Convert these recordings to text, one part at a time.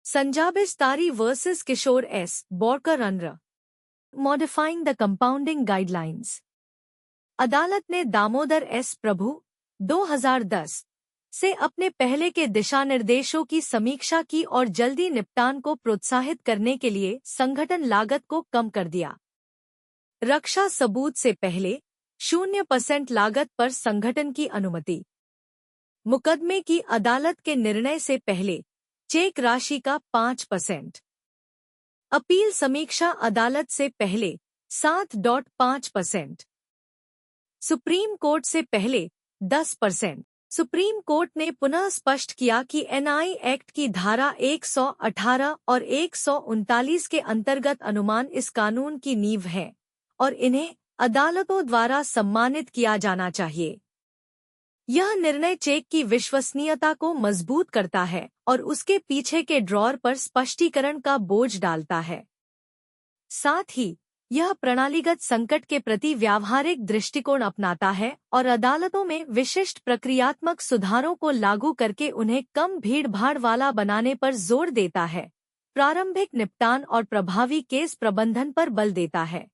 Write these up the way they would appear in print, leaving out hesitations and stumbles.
संजाबिस्तारी versus Kishore S. Borkar अनर. Modifying the compounding guidelines. अदालत ने दामोदर एस. प्रभु 2010 से अपने पहले के दिशा निर्देशों की समीक्षा की और जल्दी निपटान को प्रोत्साहित करने के लिए संगठन लागत को कम कर दिया। रक्षा सबूत से पहले 0% लागत पर संगठन की अनुमति। मुकदमे की अदालत के निर्णय से पहले चेक राशि का 5%। अपील समीक्षा अदालत से पहले 7.5%। सुप्रीम कोर्ट से पहले 10%। सुप्रीम कोर्ट ने पुनः स्पष्ट किया कि एनआई एक्ट की धारा 118 और 139 के अंतर्गत अनुमान इस कानून की नींव है और इन्हें अदालतों द्वारा सम्मानित किया जाना चाहिए। यह निर्णय चेक की विश्वसनीयता को मजबूत करता है और उसके पीछे के ड्रॉर पर स्पष्टीकरण का बोझ डालता है। साथ ही यह प्रणालीगत संकट के प्रति व्यावहारिक दृष्टिकोण अपनाता है और अदालतों में विशिष्ट प्रक्रियात्मक सुधारों को लागू करके उन्हें कम भीड़भाड़ वाला बनाने पर जोर देता है, प्रारंभिक निपटान और प्रभावी केस प्रबंधन पर बल देता है।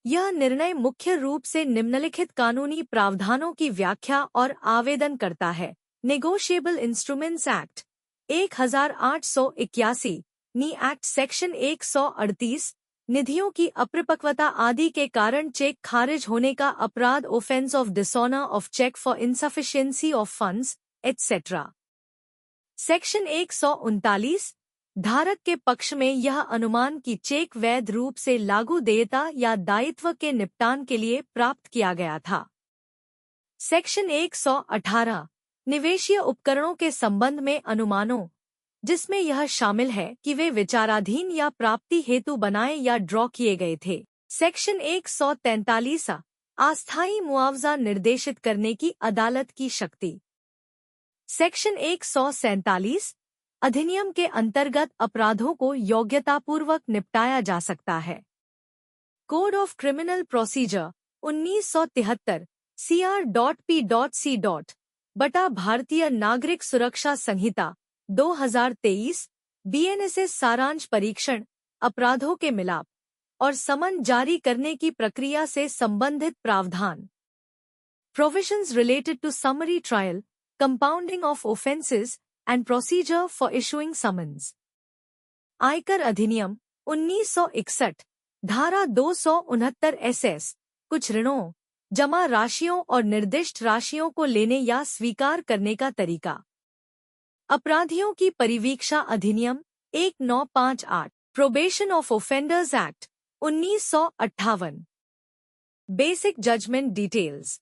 यह निर्णय मुख्य रूप से निम्नलिखित कानूनी प्रावधानों की व्याख्या और आवेदन करता है। नेगोशिएबल इंस्ट्रूमेंट्स एक्ट 1881, नी एक्ट सेक्शन 138, निधियों की अपरिपक्वता आदि के कारण चेक खारिज होने का अपराध, offence of dishonour of cheque for insufficiency of funds etcetera. Section 139, धारक के पक्ष में यह अनुमान कि चेक वैध रूप से लागू देयता या दायित्व के निपटान के लिए प्राप्त किया गया था। सेक्शन 118, निवेशीय उपकरणों के संबंध में अनुमानों, जिसमें यह शामिल है कि वे विचाराधीन या प्राप्ति हेतु बनाए या ड्रॉ किए गए थे। सेक्शन 143, अस्थायी मुआवजा निर्देशित करने की अदालत की शक्ति। सेक्शन 147, अधिनियम के अंतर्गत अपराधों को योग्यतापूर्वक निपटाया जा सकता है। Code of criminal procedure 1973 CR.P.C. बटा भारतीय नागरिक सुरक्षा संहिता 2023, BNSS सारांश परीक्षण, अपराधों के मिलाप और समन जारी करने की प्रक्रिया से संबंधित प्रावधान। Provisions related to summary trial, compounding of offences and procedure for issuing summons. आयकर अधिनियम 1961, धारा 269 SS, कुछ ऋणों, जमा राशियों और निर्दिष्ट राशियों को लेने या स्वीकार करने का तरीका। अपराधियों की परिवीक्षा अधिनियम 1958, probation of offenders act 1958। Basic judgement details.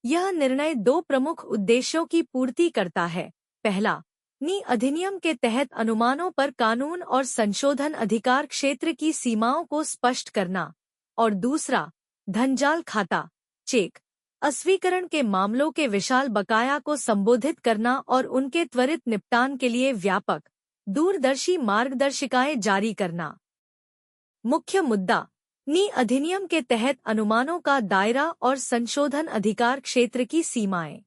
यह निर्णय दो प्रमुख उद्देश्यों की पूर्ति करता है। पहला, नी अधिनियम के तहत अनुमानों पर कानून और संशोधन अधिकार क्षेत्र की सीमाओं को स्पष्ट करना, और दूसरा, धनजाल खाता, चेक अस्वीकरण के मामलों के विशाल बकाया को संबोधित करना और उनके त्वरित निपटान के लिए व्यापक, दूरदर्शी मार्गदर्शिकाएं जारी करना। मुख्य मुद्दा, नी अधिनियम के तहत अनुमानों का दायरा और संशोधन अधिकार क्षेत्र की सीमाएं।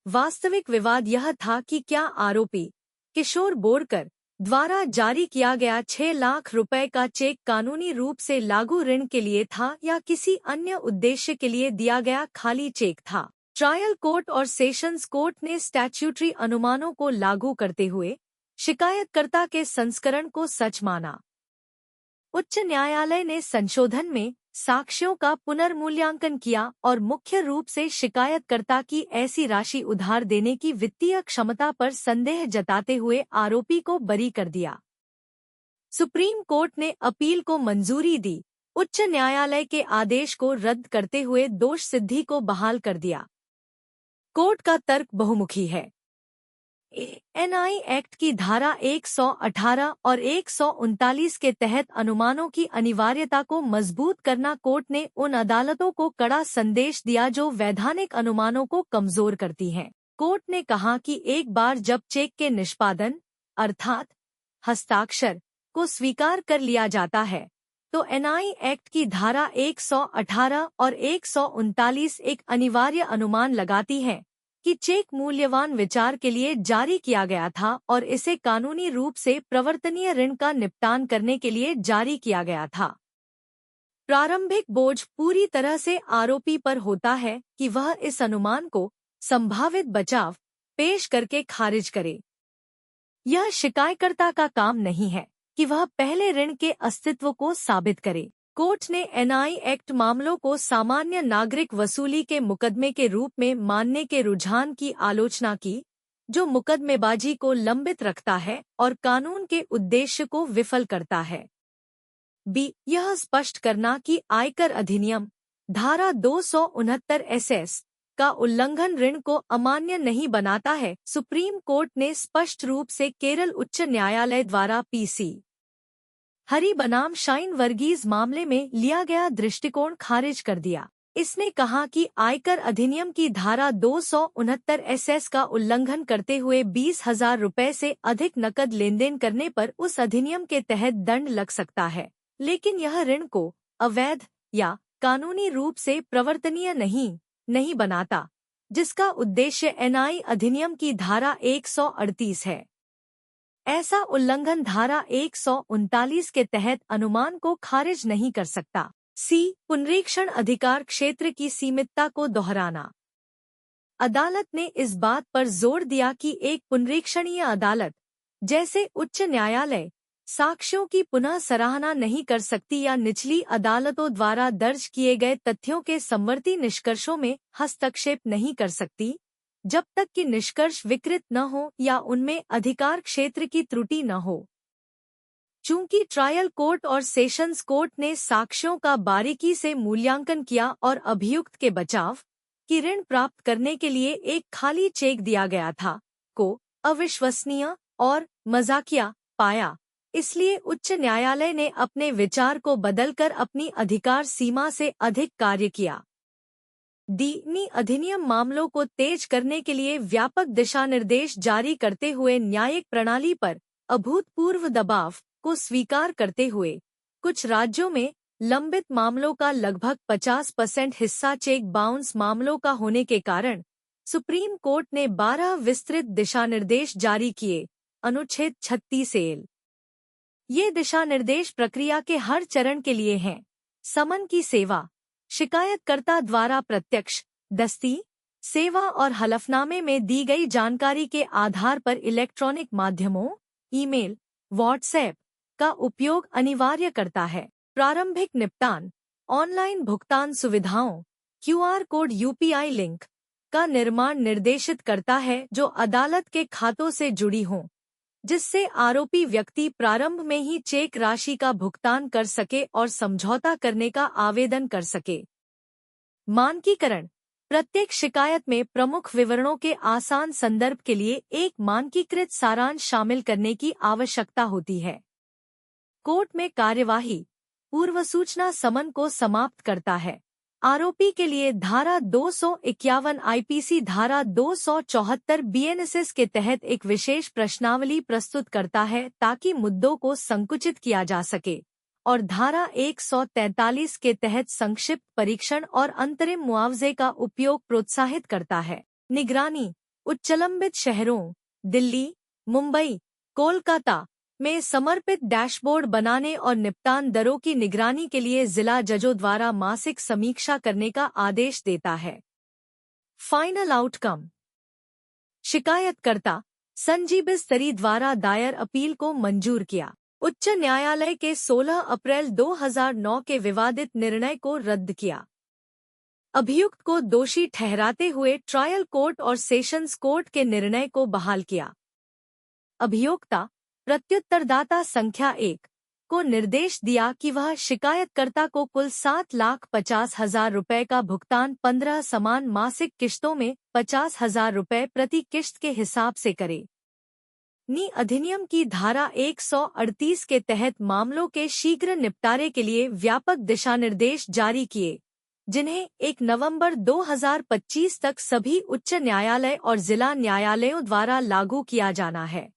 वास्तविक विवाद यह था कि क्या आरोपी किशोर बोरकर द्वारा जारी किया गया 6 लाख रुपए का चेक कानूनी रूप से लागू ऋण के लिए था या किसी अन्य उद्देश्य के लिए दिया गया खाली चेक था। ट्रायल कोर्ट और सेशंस कोर्ट ने स्टैट्यूटरी अनुमानों को लागू करते हुए शिकायतकर्ता के संस्करण को सच माना। उच्च न्यायालय ने संशोधन में साक्ष्यों का पुनर्मूल्यांकन किया और मुख्य रूप से शिकायतकर्ता की ऐसी राशि उधार देने की वित्तीय क्षमता पर संदेह जताते हुए आरोपी को बरी कर दिया। सुप्रीम कोर्ट ने अपील को मंजूरी दी, उच्च न्यायालय के आदेश को रद्द करते हुए दोष सिद्धि को बहाल कर दिया। कोर्ट का तर्क बहुमुखी है। एनआई एक्ट की धारा 118 और 139 के तहत अनुमानों की अनिवार्यता को मजबूत करना कोर्ट ने उन अदालतों को कड़ा संदेश दिया जो वैधानिक अनुमानों को कमजोर करती हैं। कोर्ट ने कहा कि एक बार जब चेक के निष्पादन अर्थात हस्ताक्षर को स्वीकार कर लिया जाता है तो एनआई एक्ट की धारा 118 और 139 एक अनिवार्य अनुमान लगाती है कि चेक मूल्यवान विचार के लिए जारी किया गया था और इसे कानूनी रूप से प्रवर्तनीय ऋण का निपटान करने के लिए जारी किया गया था। प्रारंभिक बोझ पूरी तरह से आरोपी पर होता है कि वह इस अनुमान को संभावित बचाव पेश करके खारिज करे। यह शिकायतकर्ता का काम नहीं है कि वह पहले ऋण के अस्तित्व को साबित करे। कोर्ट ने एनआई एक्ट मामलों को सामान्य नागरिक वसूली के मुकदमे के रूप में मानने के रुझान की आलोचना की, जो मुकदमेबाजी को लंबित रखता है और कानून के उद्देश्य को विफल करता है। यह स्पष्ट करना कि आयकर अधिनियम धारा 269 एसएस का उल्लंघन ऋण को अमान्य नहीं बनाता है। सुप्रीम कोर्ट ने स्पष्ट रूप से केरल उच्च न्यायालय द्वारा पीसी हरि बनाम शाइन वर्गीज मामले में लिया गया दृष्टिकोण खारिज कर दिया। इसने कहा कि आयकर अधिनियम की धारा 269 एसएस का उल्लंघन करते हुए 20,000 रुपए से अधिक नकद लेनदेन करने पर उस अधिनियम के तहत दंड लग सकता है, लेकिन यह ऋण को अवैध या कानूनी रूप से प्रवर्तनीय नहीं बनाता, जिसका उद्देश्य एनआई अधिनियम की धारा 138 है। ऐसा उल्लंघन धारा 139 के तहत अनुमान को खारिज नहीं कर सकता। पुनरीक्षण अधिकार क्षेत्र की सीमितता को दोहराना। अदालत ने इस बात पर जोर दिया कि एक पुनरीक्षणीय अदालत, जैसे उच्च न्यायालय, साक्ष्यों की पुनः सराहना नहीं कर सकती या निचली अदालतों द्वारा दर्ज किए गए तथ्यों के समवर्ती निष्कर्षों में हस्तक्षेप नहीं कर सकती, जब तक कि निष्कर्ष विकृत न हो या उनमें अधिकार क्षेत्र की त्रुटि न हो। चूंकि ट्रायल कोर्ट और सेशंस कोर्ट ने साक्ष्यों का बारीकी से मूल्यांकन किया और अभियुक्त के बचाव की ऋण प्राप्त करने के लिए एक खाली चेक दिया गया था, को अविश्वसनीय और मजाकिया पाया, इसलिए उच्च न्यायालय ने अपने विचार को बदलकर अपनी अधिकार सीमा से अधिक कार्य किया। अधिनियम मामलों को तेज करने के लिए व्यापक दिशानिर्देश जारी करते हुए न्यायिक प्रणाली पर अभूतपूर्व दबाव को स्वीकार करते हुए, कुछ राज्यों में लंबित मामलों का लगभग 50% हिस्सा चेक बाउंस मामलों का होने के कारण सुप्रीम कोर्ट ने 12 विस्तृत दिशानिर्देश जारी किए। अनुच्छेद 36 एल। ये दिशानिर्देश प्रक्रिया के हर चरण के लिए हैं। समन की सेवा, शिकायतकर्ता द्वारा प्रत्यक्ष, दस्ती सेवा और हलफनामे में दी गई जानकारी के आधार पर इलेक्ट्रॉनिक माध्यमों, ईमेल, व्हाट्सएप का उपयोग अनिवार्य करता है। प्रारंभिक निपटान, ऑनलाइन भुगतान सुविधाओं, क्यूआर कोड यूपीआई लिंक का निर्माण निर्देशित करता है जो अदालत के खातों से जुड़ी हों, जिससे आरोपी व्यक्ति प्रारंभ में ही चेक राशि का भुगतान कर सके और समझौता करने का आवेदन कर सके। मानकीकरण, प्रत्येक शिकायत में प्रमुख विवरणों के आसान संदर्भ के लिए एक मानकीकृत सारांश शामिल करने की आवश्यकता होती है। कोर्ट में कार्यवाही, पूर्व सूचना समन को समाप्त करता है। आरोपी के लिए धारा 251 आईपीसी धारा 274 बीएनएसएस के तहत एक विशेष प्रश्नावली प्रस्तुत करता है ताकि मुद्दों को संकुचित किया जा सके, और धारा 143 के तहत संक्षिप्त परीक्षण और अंतरिम मुआवजे का उपयोग प्रोत्साहित करता है। निगरानी, उच्चलंबित शहरों दिल्ली, मुंबई, कोलकाता में समर्पित डैशबोर्ड बनाने और निपटान दरों की निगरानी के लिए जिला जजों द्वारा मासिक समीक्षा करने का आदेश देता है। फाइनल आउटकम, शिकायतकर्ता संजीव बिस्तरी द्वारा दायर अपील को मंजूर किया। उच्च न्यायालय के 16 अप्रैल 2009 के विवादित निर्णय को रद्द किया। अभियुक्त को दोषी ठहराते हुए ट्रायल कोर्ट और सेशंस कोर्ट के निर्णय को बहाल किया। अभियोक्ता प्रत्युत्तरदाता संख्या 1 को निर्देश दिया कि वह शिकायतकर्ता को कुल 7,50,000 रुपए का भुगतान 15 समान मासिक किश्तों में 50,000 रुपए प्रति किश्त के हिसाब से करे। अधिनियम की धारा 138 के तहत मामलों के शीघ्र निपटारे के लिए व्यापक दिशानिर्देश जारी किए, जिन्हें 1 नवंबर 2025 तक सभी उच्च न्यायालय और जिला न्यायालयों द्वारा लागू किया जाना है।